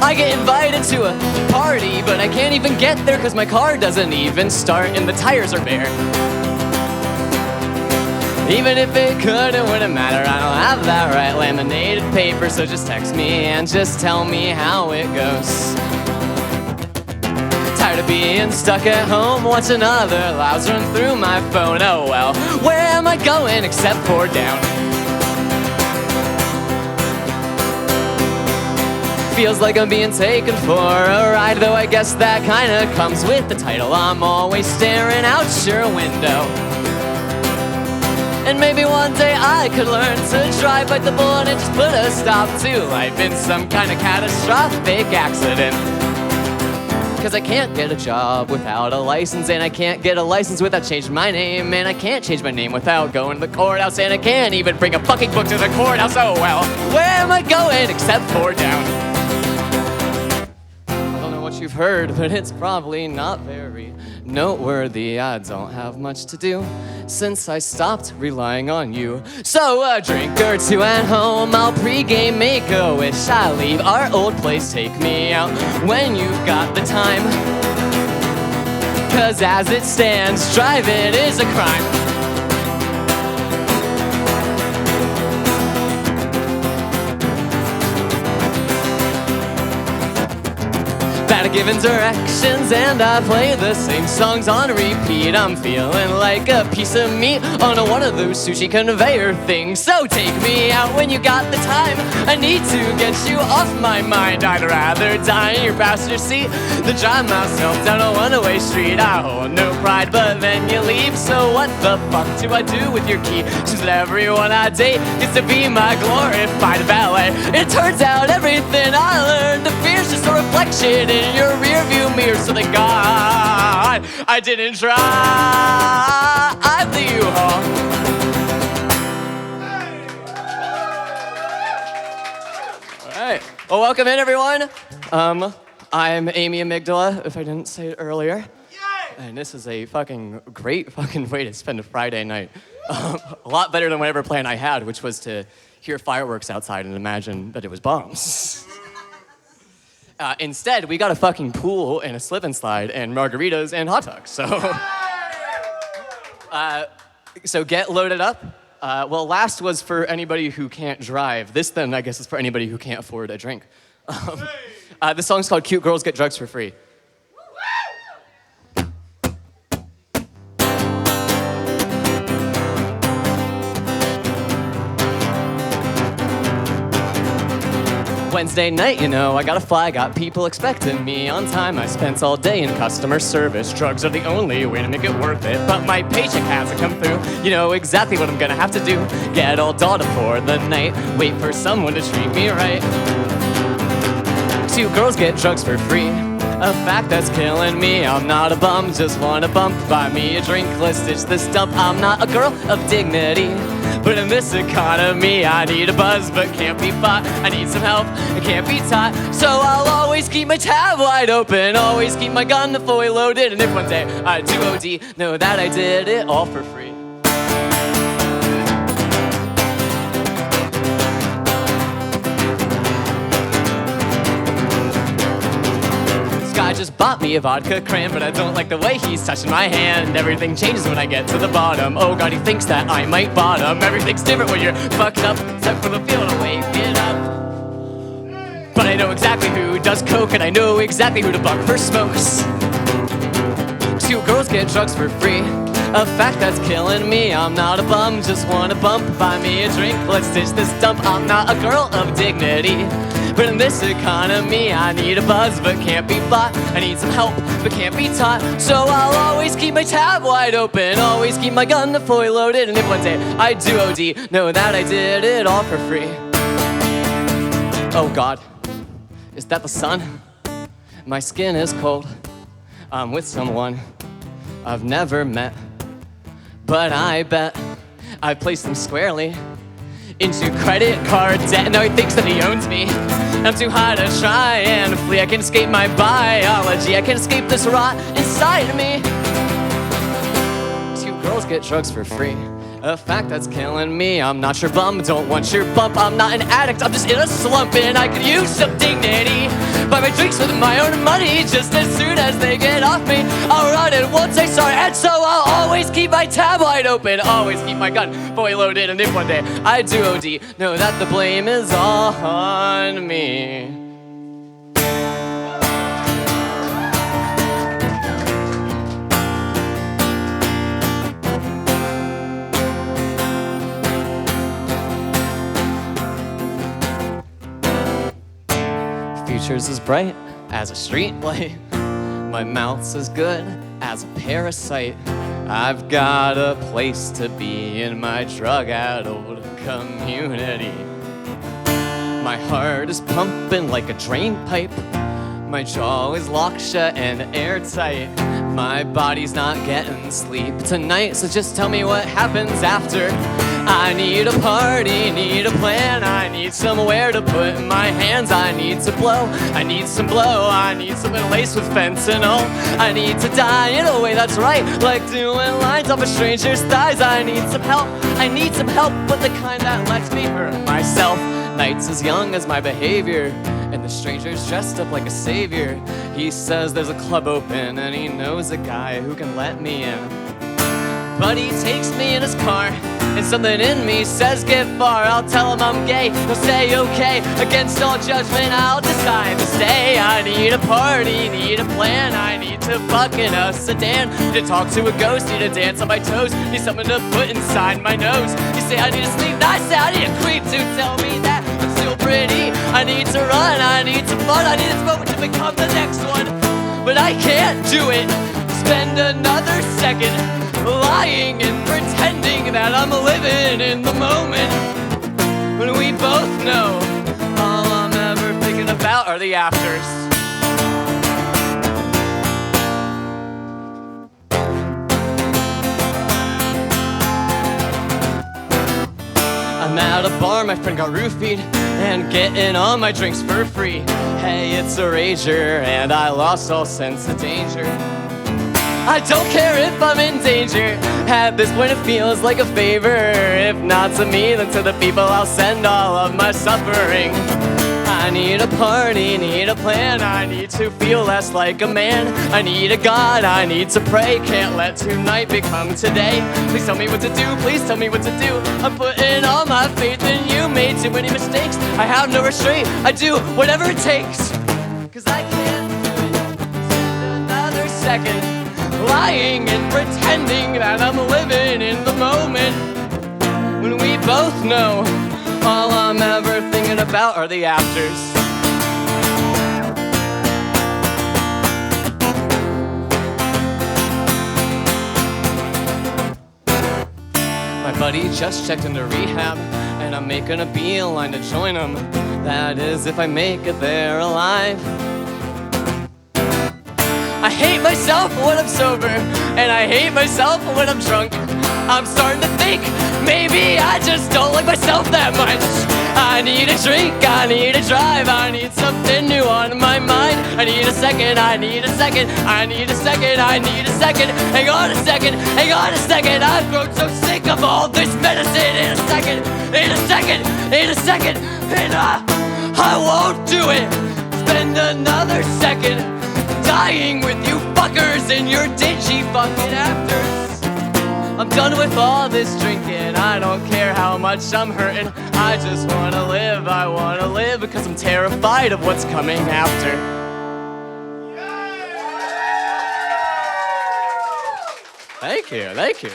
I get invited to a party, but I can't even get there cause my car doesn't even start and the tires are bare. Even if it could, it wouldn't matter, I don't have that right laminated paper, so just text me and just tell me how it goes. Tired of being stuck at home, watching other lives run through my phone. Oh well, where am I going except for down? Feels like I'm being taken for a ride, though I guess that kinda comes with the title. I'm always staring out your window. And maybe one day I could learn to drive, bite the bullet and just put a stop to life in some kind of catastrophic accident. Cause I can't get a job without a license, and I can't get a license without changing my name, and I can't change my name without going to the courthouse, and I can't even bring a fucking book to the courthouse. Oh well, where am I going except for down? I don't know what you've heard, but it's probably not very noteworthy. I don't have much to do since I stopped relying on you. So a drink or two at home, I'll pregame, make a wish, I leave our old place, take me out when you've got the time. Cause as it stands, driving is a crime. Bad at giving directions, and I play the same songs on repeat. I'm feeling like a piece of meat on one of those sushi conveyor things. So take me out when you got the time, I need to get you off my mind. I'd rather die in your passenger seat than drive myself down a one-way street. I hold no pride, but then you leave, so what the fuck do I do with your key? Since everyone I date gets to be my glorified valet. It turns out everything I learned to fear is just a reflection in your rearview mirror, so thank God I didn't drive the U-Haul. All right, well, welcome in, everyone. I'm Amy Amygdala, if I didn't say it earlier. And this is a fucking great fucking way to spend a Friday night. A lot better than whatever plan I had, which was to hear fireworks outside and imagine that it was bombs. Instead, we got a fucking pool and a slip and slide and margaritas and hot dogs. So get loaded up. Well, last was for anybody who can't drive. This then, I guess, is for anybody who can't afford a drink. This song's called Cute Girls Get Drugs for Free. Wednesday night, you know, I gotta fly, got people expecting me on time. I spent all day in customer service. Drugs are the only way to make it worth it, but my paycheck hasn't come through. You know exactly what I'm gonna have to do. Get all dolled up for the night, wait for someone to treat me right. 2 girls get drugs for free, a fact that's killing me. I'm not a bum, just wanna bump. Buy me a drink, let's ditch this dump. I'm not a girl of dignity, but in this economy, I need a buzz, but can't be bought. I need some help, it can't be taught. So I'll always keep my tab wide open, always keep my gun fully loaded. And if one day I do OD, know that I did it all for free. This guy just bought me a vodka cran, but I don't like the way he's touching my hand. Everything changes when I get to the bottom. Oh God, he thinks that I might bottom. Everything's different when you're fucked up, except for the feeling of waking up. But I know exactly who does coke, and I know exactly who to buck for smokes. 2 girls get drugs for free, a fact that's killing me. I'm not a bum, just wanna bump. Buy me a drink, let's ditch this dump. I'm not a girl of dignity, but in this economy, I need a buzz, but can't be bought. I need some help, but can't be taught. So I'll always keep my tab wide open, always keep my gun fully loaded. And if one day I do OD, know that I did it all for free. Oh God, is that the sun? My skin is cold. I'm with someone I've never met, but I bet I placed them squarely into credit card debt. Now he thinks that he owns me. I'm too high to try and flee. I can escape my biology, I can escape this rot inside of me. 2 girls girls get drugs for free. A fact that's killing me. I'm not your bum, don't want your bump. I'm not an addict, I'm just in a slump, and I could use some dignity. Buy my drinks with my own money. Just as soon as they get off me, I'll run and won't say sorry. And so I'll always keep my tab wide open, always keep my gun fully loaded. And if one day I do OD, know that the blame is all on me. Future's as bright as a street light. My mouth's as good as a parasite. I've got a place to be in my drug-addled community. My heart is pumping like a drain pipe. My jaw is locked shut and airtight. My body's not getting sleep tonight, so just tell me what happens after. I need a party, need a plan. I need somewhere to put my hands. I need to blow, I need some blow. I need something laced with fentanyl. I need to die in a way that's right, like doing lines off a stranger's thighs. I need some help, I need some help, but the kind that lets me hurt myself. Nights as young as my behavior, and the stranger's dressed up like a savior. He says there's a club open, and he knows a guy who can let me in. But he takes me in his car, and something in me says get far. I'll tell him I'm gay, he'll say okay. Against all judgment, I'll decide to stay. I need a party, need a plan. I need to fuck in a sedan. Need to talk to a ghost, need to dance on my toes. Need something to put inside my nose. You say I need to sleep, I say I need a creep to tell me that I'm still pretty. I need to run, I need some fun. I need this moment to become the next one, but I can't do it. Spend another second lying and pretending that I'm living in the moment, when we both know all I'm ever thinking about are the afters. I'm at a bar, my friend got roofied, and getting all my drinks for free. Hey, it's a rager, and I lost all sense of danger. I don't care if I'm in danger. At this point it feels like a favor. If not to me, then to the people I'll send all of my suffering. I need a party, need a plan. I need to feel less like a man. I need a God, I need to pray. Can't let tonight become today. Please tell me what to do, please tell me what to do. I'm putting all my faith in you. Made too many mistakes, I have no restraint. I do whatever it takes, 'cause I can't do it. Spend another second lying and pretending that I'm living in the moment, when we both know all I'm ever thinking about are the afters. My buddy just checked into rehab, and I'm making a beeline to join him. That is, if I make it there alive. I hate myself when I'm sober, and I hate myself when I'm drunk. I'm starting to think maybe I just don't like myself that much. I need a drink, I need a drive, I need something new on my mind. I need a second, I need a second, I need a second, I need a second. Hang on a second, hang on a second. I've grown so sick of all this medicine. In a second, in a second, in a second, and I won't do it. Spend another second dying with you fuckers in your dingy fucking afters. I'm done with all this drinking, I don't care how much I'm hurting. I just wanna live, I wanna live, because I'm terrified of what's coming after. Thank you, thank you.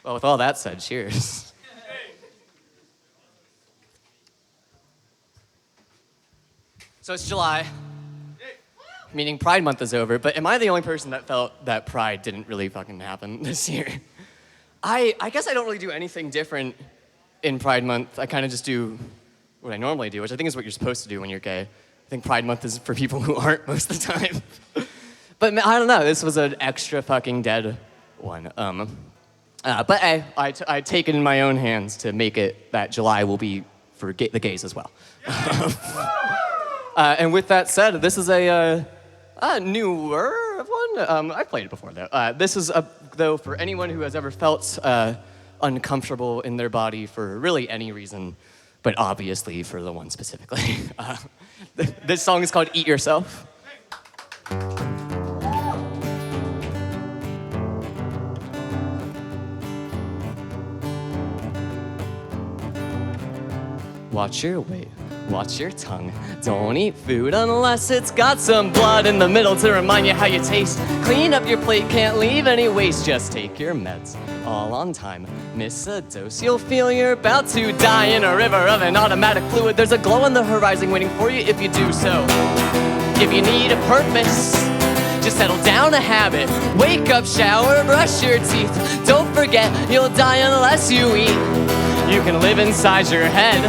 Well, with all that said, cheers. So it's July, meaning Pride Month is over, but am I the only person that felt that Pride didn't really fucking happen this year? I guess I don't really do anything different in Pride Month. I kind of just do what I normally do, which I think is what you're supposed to do when you're gay. I think Pride Month is for people who aren't most of the time. But I don't know, this was an extra fucking dead one. But hey, I take it in my own hands to make it that July will be for the gays as well. And with that said, this is a newer one. I've played it before, though. This is, though, for anyone who has ever felt uncomfortable in their body for really any reason, but obviously for the one specifically. This song is called Eat Yourself. Watch your weight, watch your tongue. Don't eat food unless it's got some blood in the middle to remind you how you taste. Clean up your plate, can't leave any waste. Just take your meds, all on time. Miss a dose, you'll feel you're about to die in a river of an automatic fluid. There's a glow on the horizon waiting for you if you do so. If you need a purpose, just settle down a habit. Wake up, shower, brush your teeth. Don't forget, you'll die unless you eat. You can live inside your head,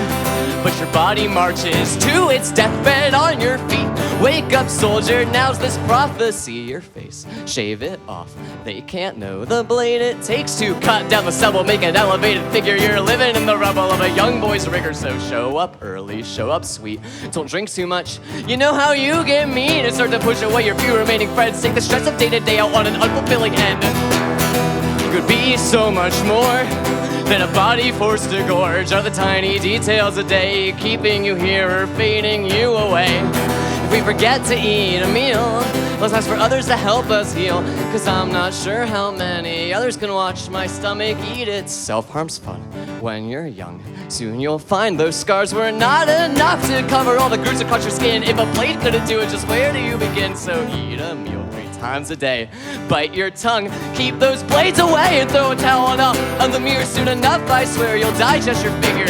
but your body marches to its deathbed on your feet. Wake up, soldier, now's this prophecy. Your face, shave it off. They can't know the blade it takes to cut down the stubble. Make an elevated figure. You're living in the rubble of a young boy's rigor. So show up early, show up sweet. Don't drink too much. You know how you get mean and start to push away your few remaining friends. Take the stress of day to day out on an unfulfilling end. You could be so much more than a body forced to gorge. Are the tiny details a day keeping you here or fading you away? If we forget to eat a meal, let's ask for others to help us heal. Cause I'm not sure how many others can watch my stomach eat it. Self-harm's fun when you're young. Soon you'll find those scars were not enough to cover all the grooves across your skin. If a blade couldn't do it, just where do you begin? So eat a meal 3 times a day. Bite your tongue, keep those blades away, and throw a towel on the mirror. Soon enough, I swear you'll digest your figure.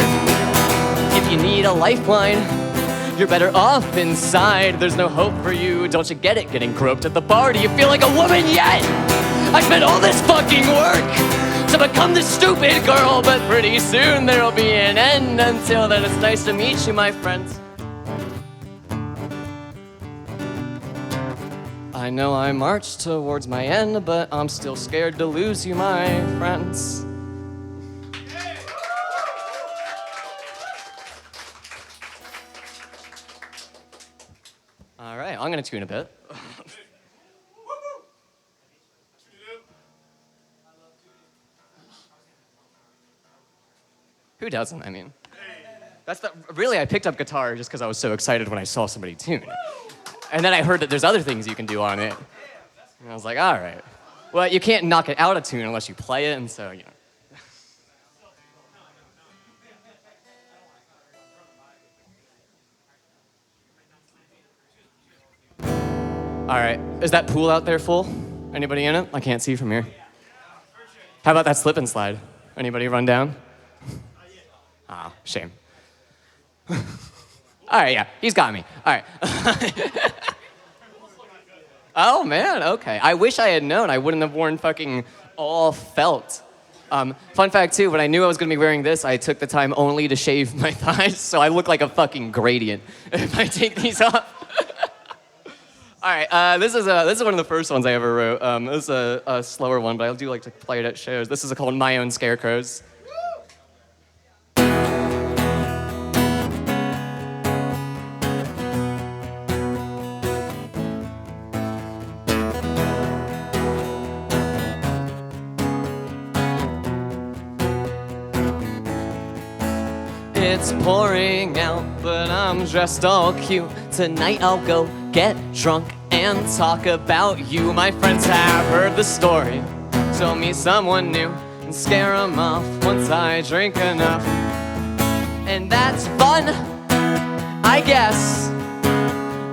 If you need a lifeline, you're better off inside. There's no hope for you, don't you get it? Getting groped at the bar, do you feel like a woman yet? I spent all this fucking work to become this stupid girl, but pretty soon there'll be an end. Until then, it's nice to meet you, my friends. I know I marched towards my end, but I'm still scared to lose you, my friends. All right, I'm gonna tune a bit. Who doesn't, I mean? Really, I picked up guitar just because I was so excited when I saw somebody tune. And then I heard that there's other things you can do on it. And I was like, all right. Well, you can't knock it out of tune unless you play it, and so, you know. All right, is that pool out there full? Anybody in it? I can't see from here. How about that slip and slide? Anybody run down? Ah, shame. All right, yeah, he's got me. All right. Oh, man, okay. I wish I had known. I wouldn't have worn fucking all felt. Fun fact, too, when I knew I was going to be wearing this, I took the time only to shave my thighs, so I look like a fucking gradient if I take these off. All right, this is one of the first ones I ever wrote. This is a slower one, but I do like to play it at shows. This is called My Own Scarecrows. It's pouring out, but I'm dressed all cute. Tonight I'll go get drunk and talk about you. My friends have heard the story. Show me someone new and scare them off once I drink enough. And that's fun, I guess.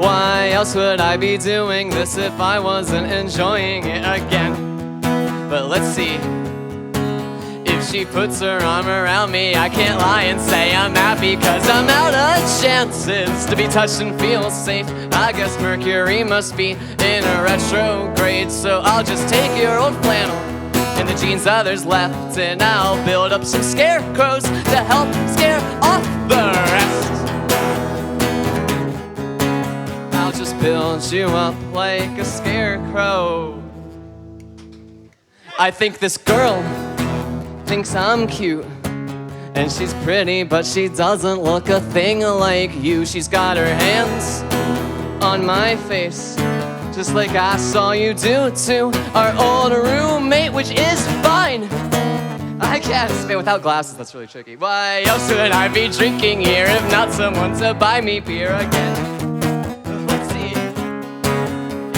Why else would I be doing this if I wasn't enjoying it again? But let's see. She puts her arm around me, I can't lie and say I'm happy, cause I'm out of chances to be touched and feel safe. I guess Mercury must be in a retrograde, so I'll just take your old flannel and the jeans others left, and I'll build up some scarecrows to help scare off the rest. I'll just build you up like a scarecrow. I think this girl thinks I'm cute, and she's pretty, but she doesn't look a thing like you. She's got her hands on my face, just like I saw you do to our old roommate, which is fine. I guess, man, without glasses, that's really tricky. Why else would I be drinking here if not someone to buy me beer again? Let's see.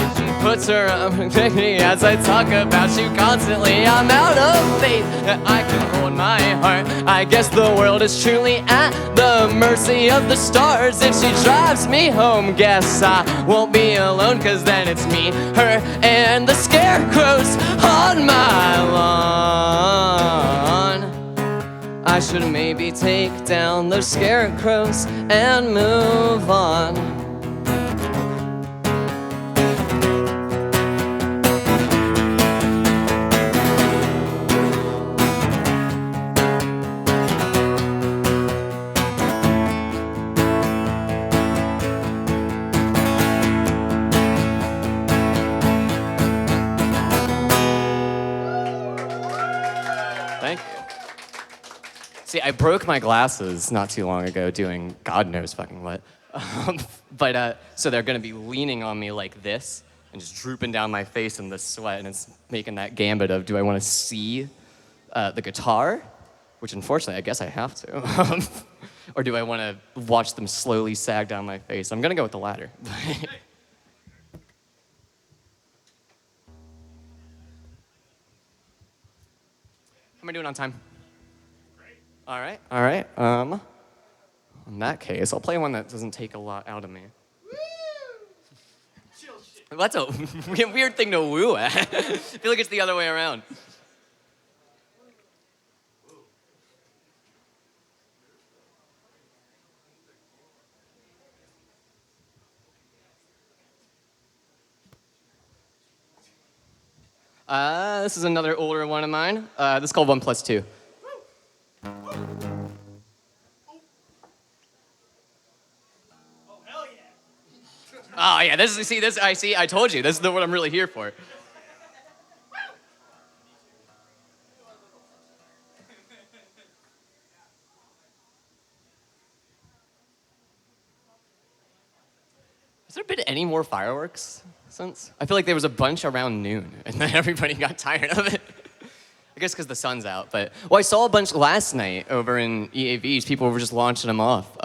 If she puts her arm around me as I talk about you constantly, I'm out of faith that I can hold my heart. I guess the world is truly at the mercy of the stars. If she drives me home, guess I won't be alone, cause then it's me, her, and the scarecrows on my lawn. I should maybe take down those scarecrows and move on. Thank you. See, I broke my glasses not too long ago doing God knows fucking what. So they're gonna be leaning on me like this and just drooping down my face in the sweat, and it's making that gambit of, do I wanna see the guitar? Which unfortunately, I guess I have to. Or do I wanna watch them slowly sag down my face? I'm gonna go with the latter. How am I doing on time? All right. In that case, I'll play one that doesn't take a lot out of me. Chill shit. That's a weird thing to woo at. I feel like it's the other way around. This is another older one of mine. This is called 1+2. Oh yeah, I told you, this is what I'm really here for. Has there been any more fireworks since? I feel like there was a bunch around noon, and then everybody got tired of it. I guess because the sun's out, but... Well, I saw a bunch last night over in EAVs. People were just launching them off.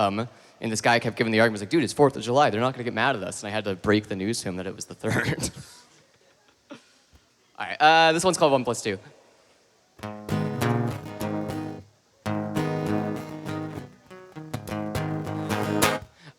And this guy kept giving the argument, was like, dude, it's 4th of July. They're not going to get mad at us. And I had to break the news to him that it was the 3rd. All right, this one's called 1+2.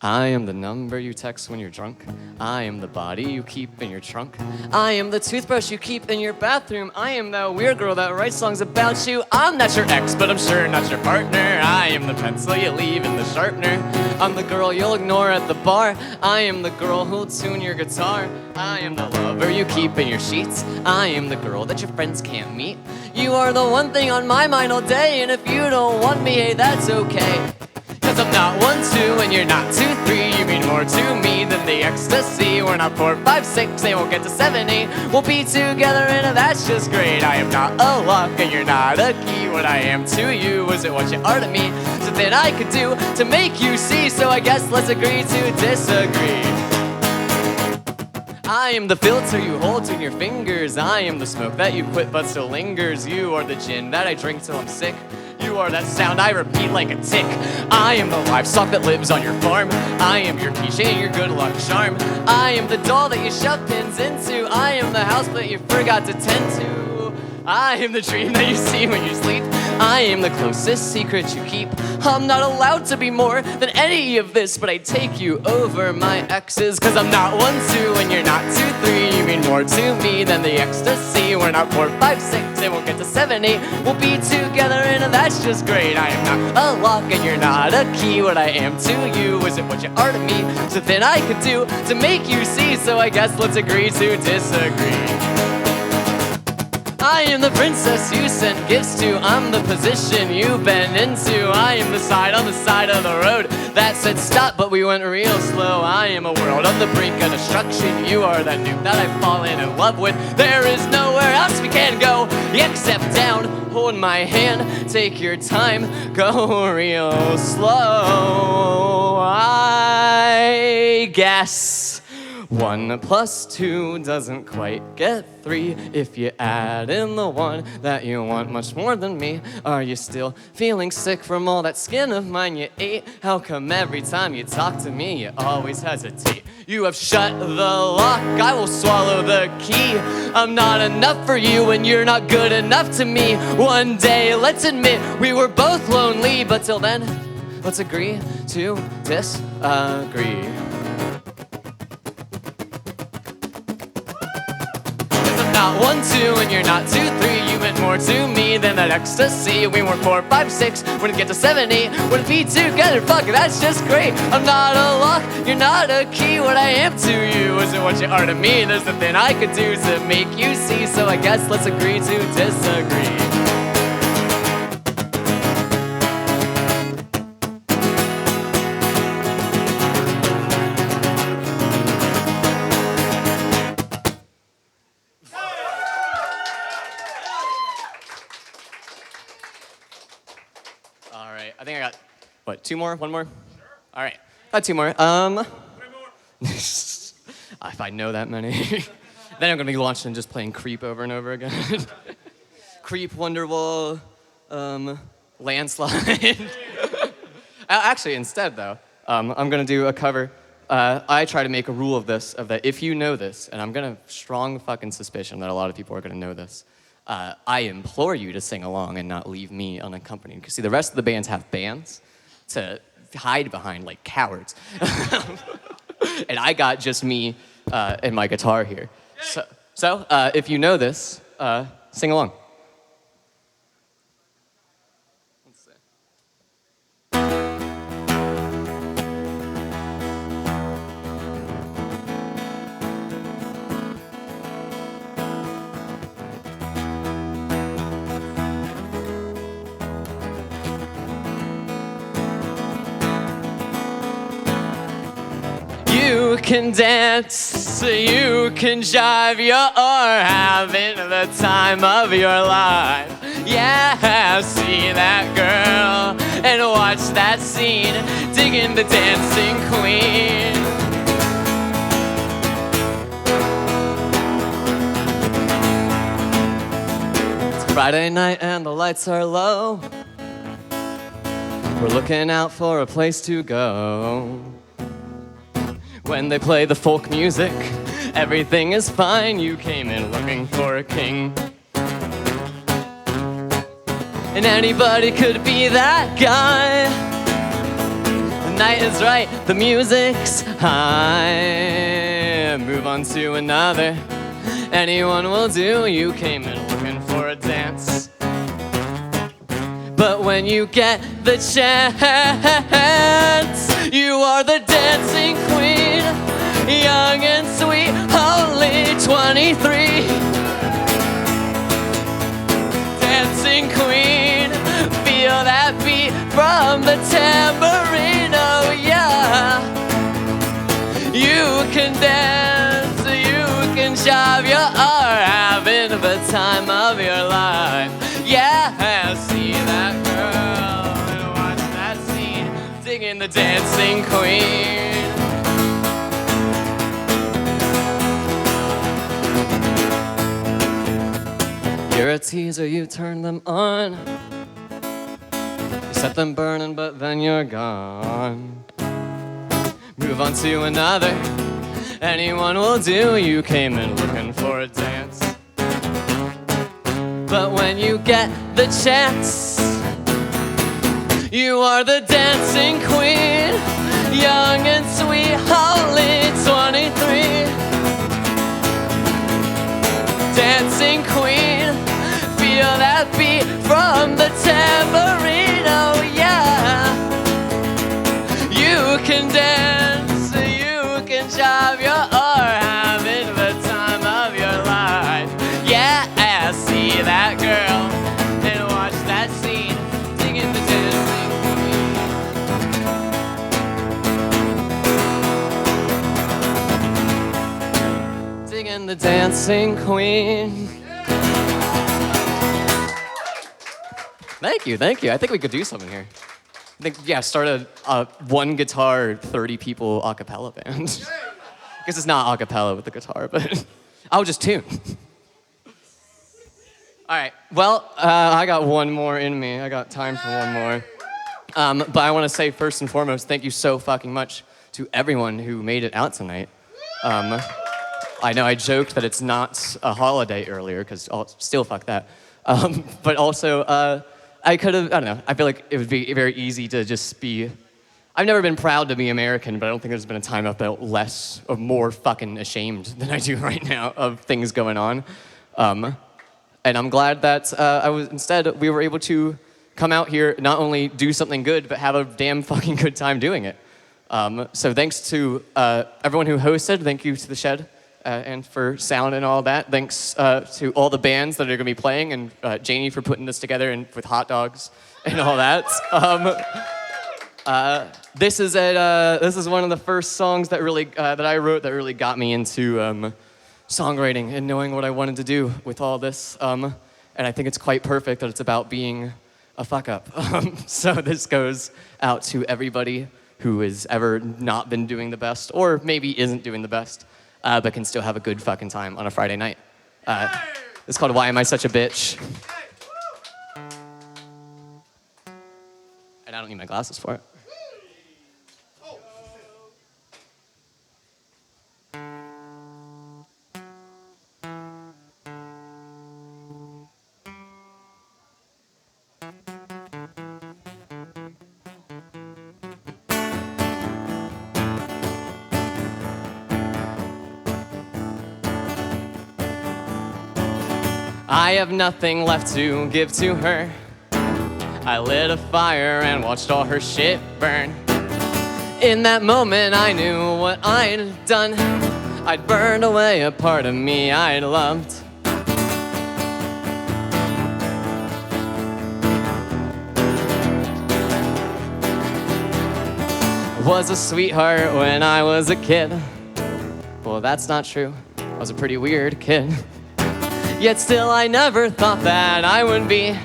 I am the number you text when you're drunk. I am the body you keep in your trunk. I am the toothbrush you keep in your bathroom. I am that weird girl that writes songs about you. I'm not your ex, but I'm sure not your partner. I am the pencil you leave in the sharpener. I'm the girl you'll ignore at the bar. I am the girl who'll tune your guitar. I am the lover you keep in your sheets. I am the girl that your friends can't meet. You are the one thing on my mind all day, and if you don't want me, hey, that's okay. Cause I'm not 1-2 and you're not 2-3. You mean more to me than the ecstasy. We're not 4-5-6, they won't get to 7-8. We'll be together and that's just great. I am not a lock and you're not a key. What I am to you isn't what you are to me. Something I could do to make you see. So I guess let's agree to disagree. I am the filter you hold in your fingers. I am the smoke that you quit but still lingers. You are the gin that I drink till I'm sick. You are that sound I repeat like a tick. I am the livestock that lives on your farm. I am your keychain, your good luck charm. I am the doll that you shove pins into. I am the house that you forgot to tend to. I am the dream that you see when you sleep. I am the closest secret you keep. I'm not allowed to be more than any of this, but I take you over my exes. Cause I'm not 1-2 and you're not 2-3. You mean more to me than the ecstasy. We're not 4-5-6, they won't get to 7-8. We'll be together and that's just great. I am not a lock and you're not a key. What I am to you isn't what you are to me. Something I could do to make you see. So I guess let's agree to disagree. I am the princess you sent gifts to. I'm the position you bend into. I am the sign on the side of the road that said stop, but we went real slow. I am a world on the brink of destruction. You are that nuke that I've fallen in love with. There is nowhere else we can go except down. Hold my hand, take your time, go real slow. I guess 1 plus 2 doesn't quite get 3. If you add in the one that you want much more than me, are you still feeling sick from all that skin of mine you ate? How come every time you talk to me, you always hesitate? You have shut the lock, I will swallow the key. I'm not enough for you and you're not good enough to me. One day, let's admit we were both lonely, but till then, let's agree to disagree. Not 1, 2, and you're not 2, 3. You meant more to me than that ecstasy. We weren't 4, 5, 6. When it gets to 7, 8, when it be together, fuck, that's just great. I'm not a lock, you're not a key. What I am to you isn't what you are to me. There's nothing I could do to make you see. So I guess let's agree to disagree. All right, I think I got, what, 2 more? 1 more? All right, got 2 more. 3 more. If I know that many. Then I'm gonna be launched and just playing Creep over and over again. Creep, Wonderwall, Landslide. Actually, instead though, I'm gonna do a cover. I try to make a rule of this, of that if you know this, and I'm gonna strong fucking suspicion that a lot of people are gonna know this, I implore you to sing along and not leave me unaccompanied. Because see, the rest of the bands have bands to hide behind like cowards. And I got just me and my guitar here. So if you know this, sing along. Let's see. You can dance, you can jive, you're having the time of your life. Yeah, see that girl and watch that scene, digging the dancing queen. It's Friday night and the lights are low. We're looking out for a place to go. When they play the folk music, everything is fine. You came in looking for a king. And anybody could be that guy. The night is right, the music's high. Move on to another, anyone will do. You came in looking for a dance. But when you get the chance, you are the dancing queen, young and sweet, only 23. Dancing queen, feel that beat from the tambourine, oh yeah. You can dance, you can jive, you are having the time of your life. Yeah, see that girl and watch that scene, digging the dancing queen. You're a teaser, you turn them on. You set them burning, but then you're gone. Move on to another, anyone will do. You came in looking for a dance. But when you get the chance, you are the dancing queen, young and sweet, only 23. Dancing queen, feel that beat from the tambourine, oh yeah. You can dance, you can jive, you are having the time of your life. Yeah, see that girl and watch that scene, digging the dancing queen. Digging the dancing queen. Thank you, thank you. I think we could do something here. I think, yeah, start a one guitar, 30 people a cappella band. Because it's not a cappella with the guitar, but I'll just tune. All right, well, I got one more in me. I got time for one more. But I want to say first and foremost, thank you so fucking much to everyone who made it out tonight. I know I joked that it's not a holiday earlier, because I'll still fuck that. But also, I don't know, I feel like it would be very easy to just be, I've never been proud to be American, but I don't think there's been a time I felt less or more fucking ashamed than I do right now of things going on. And I'm glad that instead we were able to come out here, not only do something good, but have a damn fucking good time doing it. So thanks to everyone who hosted, thank you to the Shed, and for sound and all that. Thanks to all the bands that are gonna be playing, and Janie for putting this together and with hot dogs and all that. This is one of the first songs that really that I wrote that really got me into songwriting and knowing what I wanted to do with all this. And I think it's quite perfect that it's about being a fuck up. So this goes out to everybody who has ever not been doing the best, or maybe isn't doing the best, but can still have a good fucking time on a Friday night. It's called Why Am I Such a Bitch? And I don't need my glasses for it. I have nothing left to give to her. I lit a fire and watched all her shit burn. In that moment I knew what I'd done. I'd burned away a part of me I'd loved. Was a sweetheart when I was a kid. Well, that's not true. I was a pretty weird kid. Yet still I never thought that I would be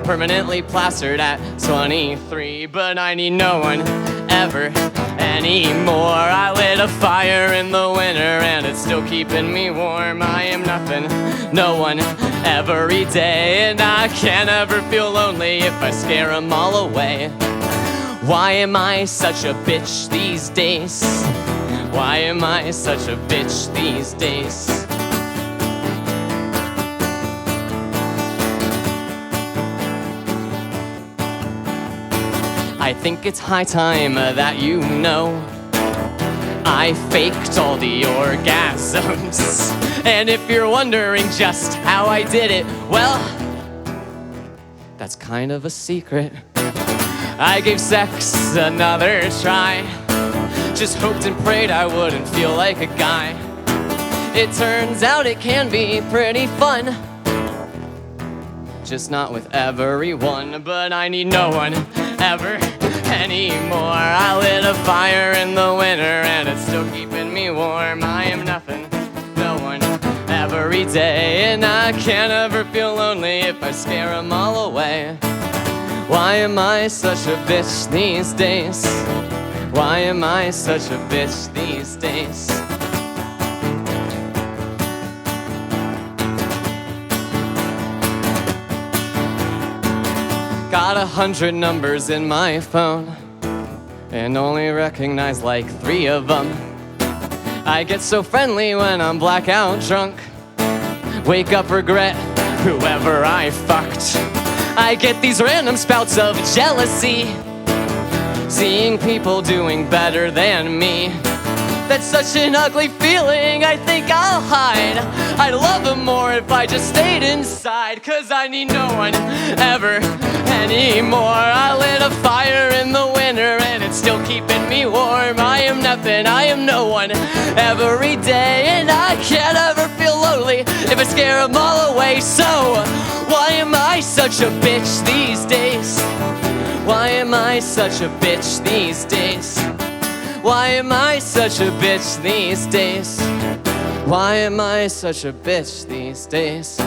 permanently plastered at 23. But I need no one ever anymore. I lit a fire in the winter and it's still keeping me warm. I am nothing, no one, every day. And I can't ever feel lonely if I scare them all away. Why am I such a bitch these days? Why am I such a bitch these days? I think it's high time that you know I faked all the orgasms. And if you're wondering just how I did it, well, that's kind of a secret. I gave sex another try. Just hoped and prayed I wouldn't feel like a guy. It turns out it can be pretty fun, just not with everyone. But I need no one ever anymore. I lit a fire in the winter and it's still keeping me warm. I am nothing, no one, every day. And I can't ever feel lonely if I scare them all away. Why am I such a bitch these days? Why am I such a bitch these days? Got 100 numbers in my phone and only recognize like 3 of them. I get so friendly when I'm blackout drunk. Wake up regret whoever I fucked. I get these random spouts of jealousy, seeing people doing better than me. That's such an ugly feeling, I think I'll hide. I'd love them more if I just stayed inside. Cause I need no one ever anymore. I lit a fire in the winter and it's still keeping me warm. I am nothing, I am no one, every day. And I can't ever feel lonely if I scare them all away. So, why am I such a bitch these days? Why am I such a bitch these days? Why am I such a bitch these days? Why am I such a bitch these days?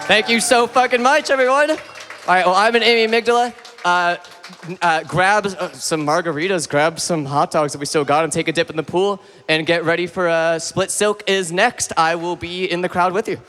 Thank you so fucking much, everyone. All right, well, I'm an Amy Amygdala. Grab some margaritas, grab some hot dogs that we still got, and take a dip in the pool, and get ready for Split Silk is next. I will be in the crowd with you.